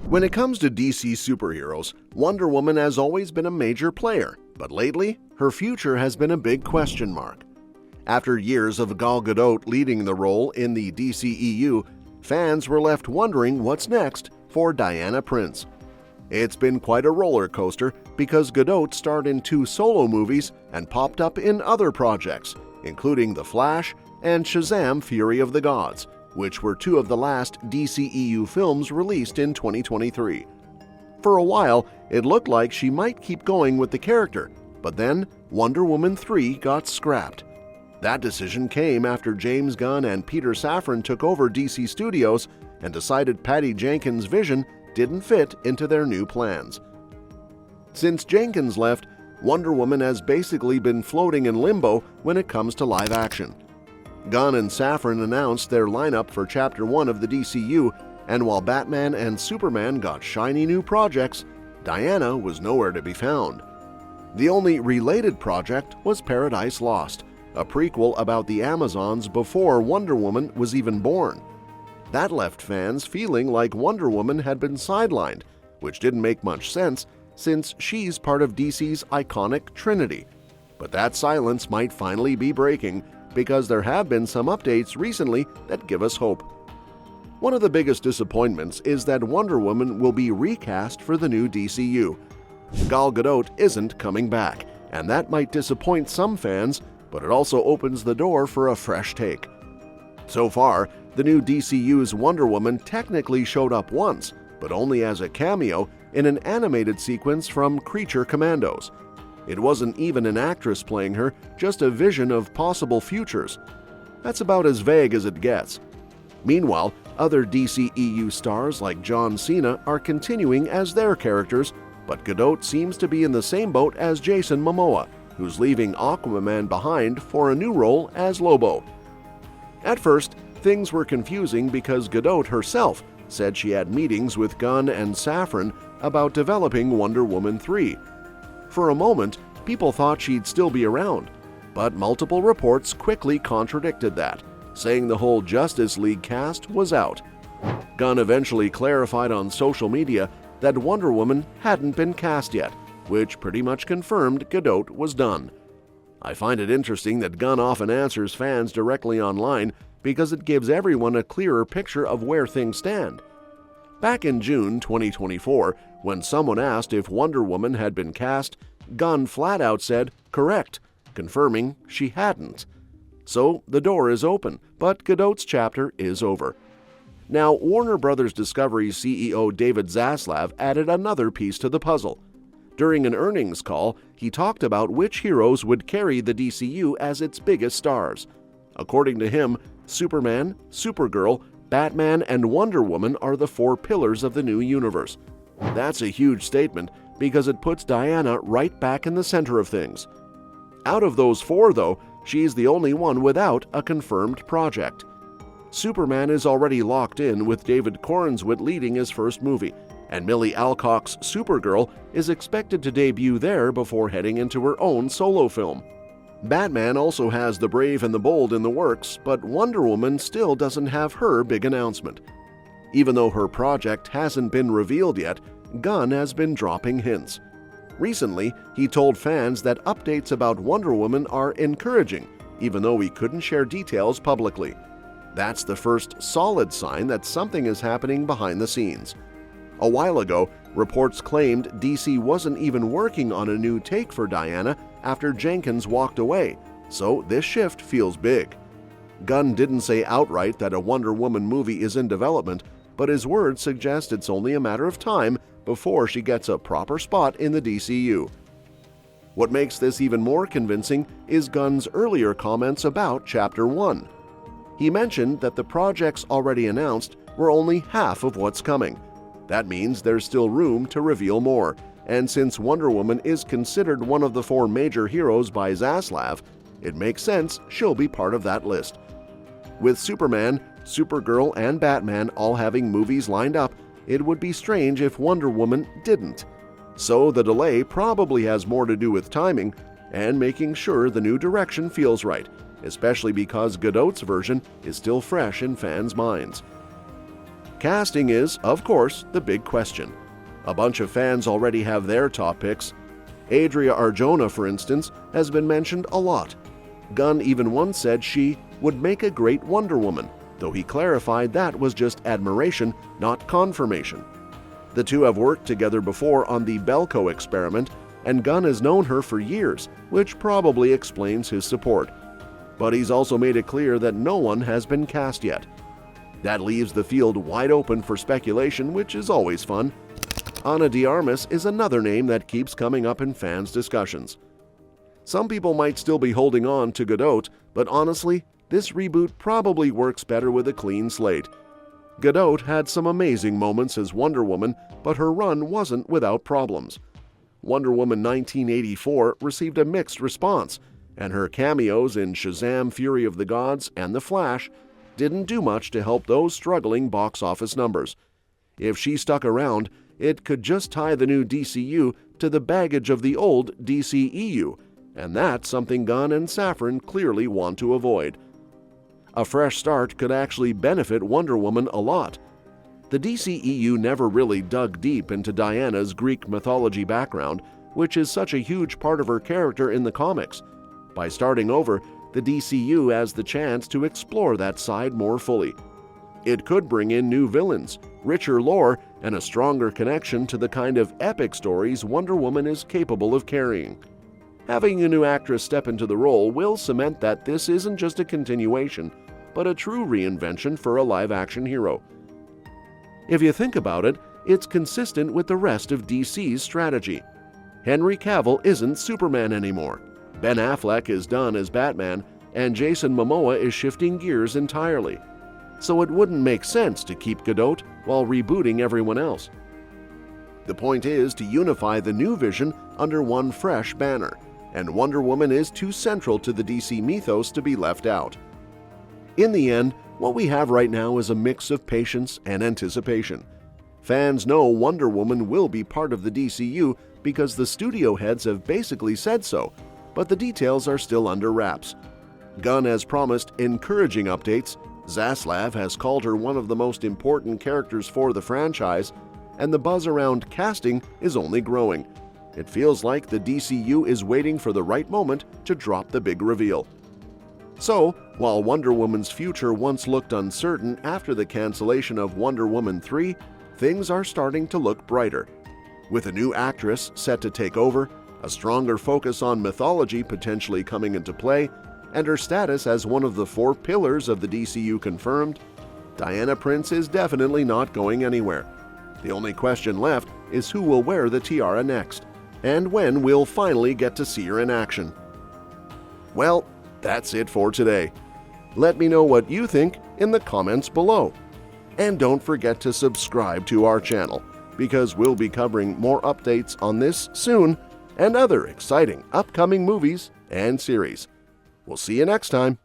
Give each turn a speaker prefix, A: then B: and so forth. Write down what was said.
A: When it comes to DC superheroes, Wonder Woman has always been a major player, but lately, her future has been a big question mark. After years of Gal Gadot leading the role in the DCEU, fans were left wondering what's next for Diana Prince. It's been quite a roller coaster because Gadot starred in 2 solo movies and popped up in other projects, including The Flash and Shazam! Fury of the Gods, which were 2 of the last DCEU films released in 2023. For a while, it looked like she might keep going with the character, but then Wonder Woman 3 got scrapped. That decision came after James Gunn and Peter Safran took over DC Studios and decided Patty Jenkins' vision didn't fit into their new plans. Since Jenkins left, Wonder Woman has basically been floating in limbo when it comes to live action. Gunn and Safran announced their lineup for Chapter 1 of the DCU, and while Batman and Superman got shiny new projects, Diana was nowhere to be found. The only related project was Paradise Lost, a prequel about the Amazons before Wonder Woman was even born. That left fans feeling like Wonder Woman had been sidelined, which didn't make much sense since she's part of DC's iconic Trinity. But that silence might finally be breaking because there have been some updates recently that give us hope. One of the biggest disappointments is that Wonder Woman will be recast for the new DCU. Gal Gadot isn't coming back, and that might disappoint some fans, but it also opens the door for a fresh take. So far, the new DCU's Wonder Woman technically showed up once, but only as a cameo in an animated sequence from Creature Commandos. It wasn't even an actress playing her, just a vision of possible futures. That's about as vague as it gets. Meanwhile, other DCEU stars like John Cena are continuing as their characters, but Gadot seems to be in the same boat as Jason Momoa, who's leaving Aquaman behind for a new role as Lobo. At first, things were confusing because Gadot herself said she had meetings with Gunn and Safran about developing Wonder Woman 3. For a moment, people thought she'd still be around, but multiple reports quickly contradicted that, saying the whole Justice League cast was out. Gunn eventually clarified on social media that Wonder Woman hadn't been cast yet, which pretty much confirmed Gadot was done. I find it interesting that Gunn often answers fans directly online because it gives everyone a clearer picture of where things stand. Back in June 2024, when someone asked if Wonder Woman had been cast, Gunn flat out said, "Correct," confirming she hadn't. So the door is open, but Gadot's chapter is over. Now, Warner Bros. Discovery CEO David Zaslav added another piece to the puzzle. During an earnings call, he talked about which heroes would carry the DCU as its biggest stars. According to him, Superman, Supergirl, Batman, and Wonder Woman are the 4 pillars of the new universe. That's a huge statement because it puts Diana right back in the center of things. Out of those 4, though, she's the only one without a confirmed project. Superman is already locked in with David Corenswet leading his first movie, and Millie Alcock's Supergirl is expected to debut there before heading into her own solo film. Batman also has The Brave and the Bold in the works, but Wonder Woman still doesn't have her big announcement. Even though her project hasn't been revealed yet, Gunn has been dropping hints. Recently, he told fans that updates about Wonder Woman are encouraging, even though he couldn't share details publicly. That's the first solid sign that something is happening behind the scenes. A while ago, reports claimed DC wasn't even working on a new take for Diana after Jenkins walked away, so this shift feels big. Gunn didn't say outright that a Wonder Woman movie is in development, but his words suggest it's only a matter of time before she gets a proper spot in the DCU. What makes this even more convincing is Gunn's earlier comments about Chapter 1. He mentioned that the projects already announced were only half of what's coming. That means there's still room to reveal more, and since Wonder Woman is considered one of the 4 major heroes by Zaslav, it makes sense she'll be part of that list. With Superman, Supergirl, and Batman all having movies lined up, it would be strange if Wonder Woman didn't. So the delay probably has more to do with timing and making sure the new direction feels right, especially because Gadot's version is still fresh in fans' minds. Casting is, of course, the big question. A bunch of fans already have their top picks. Adria Arjona, for instance, has been mentioned a lot. Gunn even once said she would make a great Wonder Woman, though he clarified that was just admiration, not confirmation. The two have worked together before on the Belko experiment, and Gunn has known her for years, which probably explains his support. But he's also made it clear that no one has been cast yet. That leaves the field wide open for speculation, which is always fun. Ana de Armas is another name that keeps coming up in fans' discussions. Some people might still be holding on to Gadot, but honestly, this reboot probably works better with a clean slate. Gadot had some amazing moments as Wonder Woman, but her run wasn't without problems. Wonder Woman 1984 received a mixed response, and her cameos in Shazam! Fury of the Gods and The Flash didn't do much to help those struggling box office numbers. If she stuck around, it could just tie the new DCU to the baggage of the old DCEU, and that's something Gunn and Safran clearly want to avoid. A fresh start could actually benefit Wonder Woman a lot. The DCEU never really dug deep into Diana's Greek mythology background, which is such a huge part of her character in the comics. By starting over, the DCU has the chance to explore that side more fully. It could bring in new villains, richer lore, and a stronger connection to the kind of epic stories Wonder Woman is capable of carrying. Having a new actress step into the role will cement that this isn't just a continuation, but a true reinvention for a live-action hero. If you think about it, it's consistent with the rest of DC's strategy. Henry Cavill isn't Superman anymore, Ben Affleck is done as Batman, and Jason Momoa is shifting gears entirely. So it wouldn't make sense to keep Gadot while rebooting everyone else. The point is to unify the new vision under one fresh banner, and Wonder Woman is too central to the DC mythos to be left out. In the end, what we have right now is a mix of patience and anticipation. Fans know Wonder Woman will be part of the DCU because the studio heads have basically said so, but the details are still under wraps. Gunn has promised encouraging updates, Zaslav has called her one of the most important characters for the franchise, and the buzz around casting is only growing. It feels like the DCU is waiting for the right moment to drop the big reveal. So, while Wonder Woman's future once looked uncertain after the cancellation of Wonder Woman 3, things are starting to look brighter. With a new actress set to take over, a stronger focus on mythology potentially coming into play, and her status as one of the 4 pillars of the DCU confirmed, Diana Prince is definitely not going anywhere. The only question left is who will wear the tiara next, and when we'll finally get to see her in action. Well, that's it for today. Let me know what you think in the comments below. And don't forget to subscribe to our channel, because we'll be covering more updates on this soon and other exciting upcoming movies and series. We'll see you next time.